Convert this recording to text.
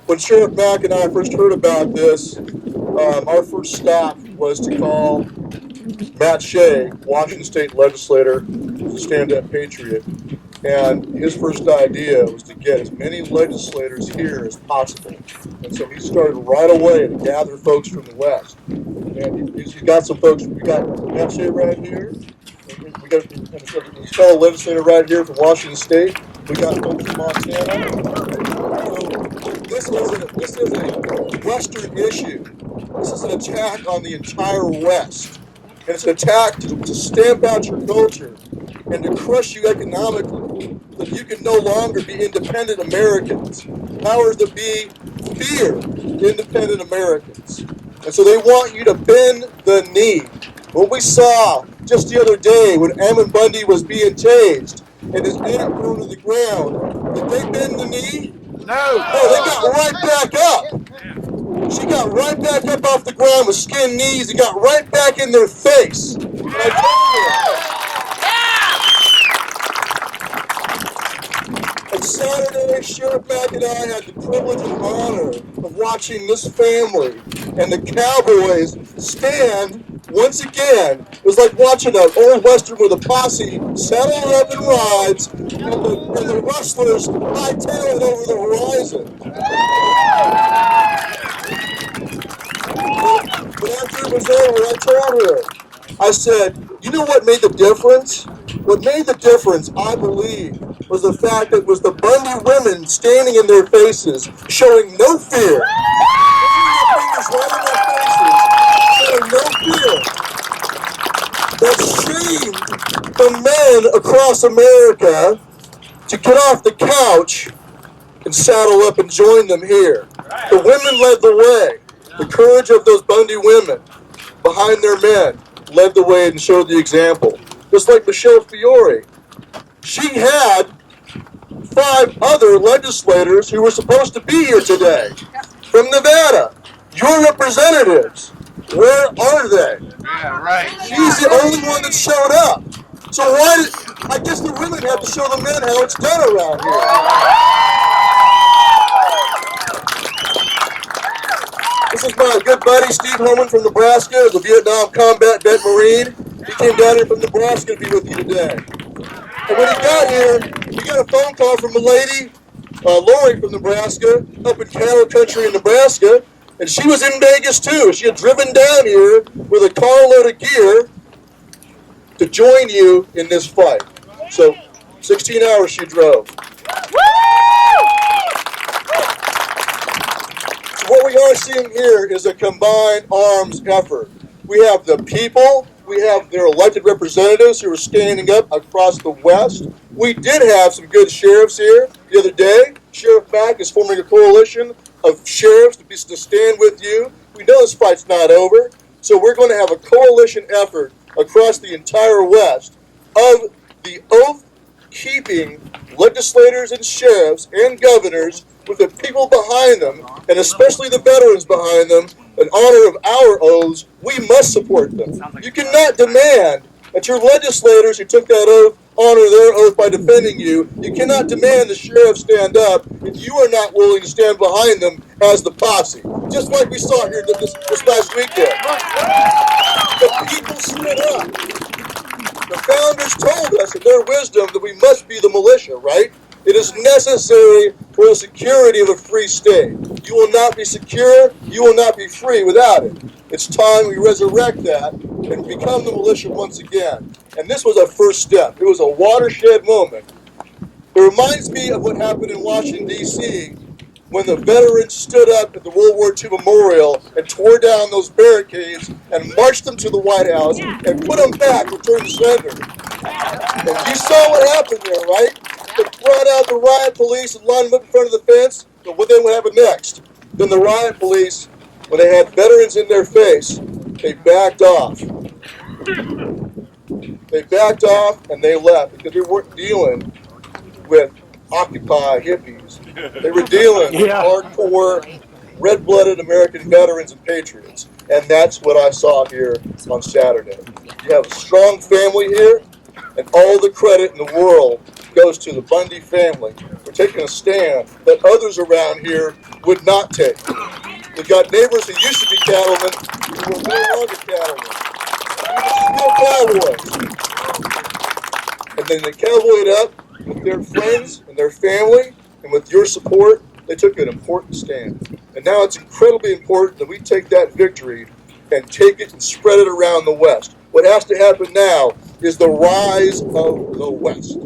when Sheriff Mack and I first heard about this, our first stop was to call Matt Shea, Washington State legislator, who's a stand-up patriot. And his first idea was to get as many legislators here as possible. And so he started right away to gather folks from the West. And he's got some folks. We got Matt Shea right here. We got a fellow legislator right here from Washington State. We got folks from Montana. So this is a Western issue. This is an attack on the entire West. And it's an attack to stamp out your culture and to crush you economically, so that you can no longer be independent Americans. Powers that be fear independent Americans. And so they want you to bend the knee. What we saw just the other day when Bundy was being tased and his aunt thrown to the ground, did they bend the knee? No. No, they got right back up. She got right back up off the ground with skinned knees and got right back in their face. And I told her. And Saturday, Sheriff Mack and I had the privilege and honor of watching this family and the Cowboys stand once again. It was like watching an old Western with a posse saddle up and rides, and the rustlers hightailing over the horizon. But after it was over, I told her, I said, you know what made the difference? What made the difference, I believe, was the fact that it was the Bundy women standing in their faces, showing no fear. Putting their fingers right in their faces, showing no fear. That shamed the men across America to get off the couch and saddle up and join them here. The women led the way. The courage of those Bundy women behind their men led the way and showed the example. Just like Michelle Fiore. She had 5 other legislators who were supposed to be here today from Nevada. Your representatives, where are they? Yeah, right. She's the only one that showed up. So why did, I guess the women have to show the men how it's done around here. This is my good buddy Steve Homan from Nebraska, the Vietnam Combat Vet Marine. He came down here from Nebraska to be with you today. And when he got here, we got a phone call from a lady, Lori from Nebraska, up in cattle country in Nebraska, and she was in Vegas too. She had driven down here with a carload of gear to join you in this fight. So 16 hours she drove. What we are seeing here is a combined arms effort. We have the people, we have their elected representatives who are standing up across the West. We did have some good sheriffs here the other day. Sheriff Mack is forming a coalition of sheriffs to stand with you. We know this fight's not over, so we're going to have a coalition effort across the entire West of the oath-keeping legislators and sheriffs and governors with the people behind them, and especially the veterans behind them, in honor of our oaths. We must support them. You cannot demand that your legislators who took that oath honor their oath by defending you. You cannot demand the sheriff stand up if you are not willing to stand behind them as the posse. Just like we saw here this last weekend. The people stood up. The founders told us in their wisdom that we must be the militia, right? It is necessary for the security of a free state. You will not be secure, you will not be free without it. It's time we resurrect that and become the militia once again. And this was a first step. It was a watershed moment. It reminds me of what happened in Washington, D.C. when the veterans stood up at the World War II Memorial and tore down those barricades and marched them to the White House and put them back, return to sender. And you saw what happened there, right? They brought out the riot police and lined them up in front of the fence. But what then would happen next? Then the riot police, when they had veterans in their face, they backed off. They backed off and they left because they weren't dealing with Occupy hippies. They were dealing with hardcore, red-blooded American veterans and patriots. And that's what I saw here on Saturday. You have a strong family here, and all the credit in the world goes to the Bundy family for taking a stand that others around here would not take. We've got neighbors who used to be cattlemen who are no longer cattlemen. They're still cowboys. And then they cowboyed up with their friends and their family, and with your support, they took an important stand. And now it's incredibly important that we take that victory and take it and spread it around the West. What has to happen now is the rise of the West.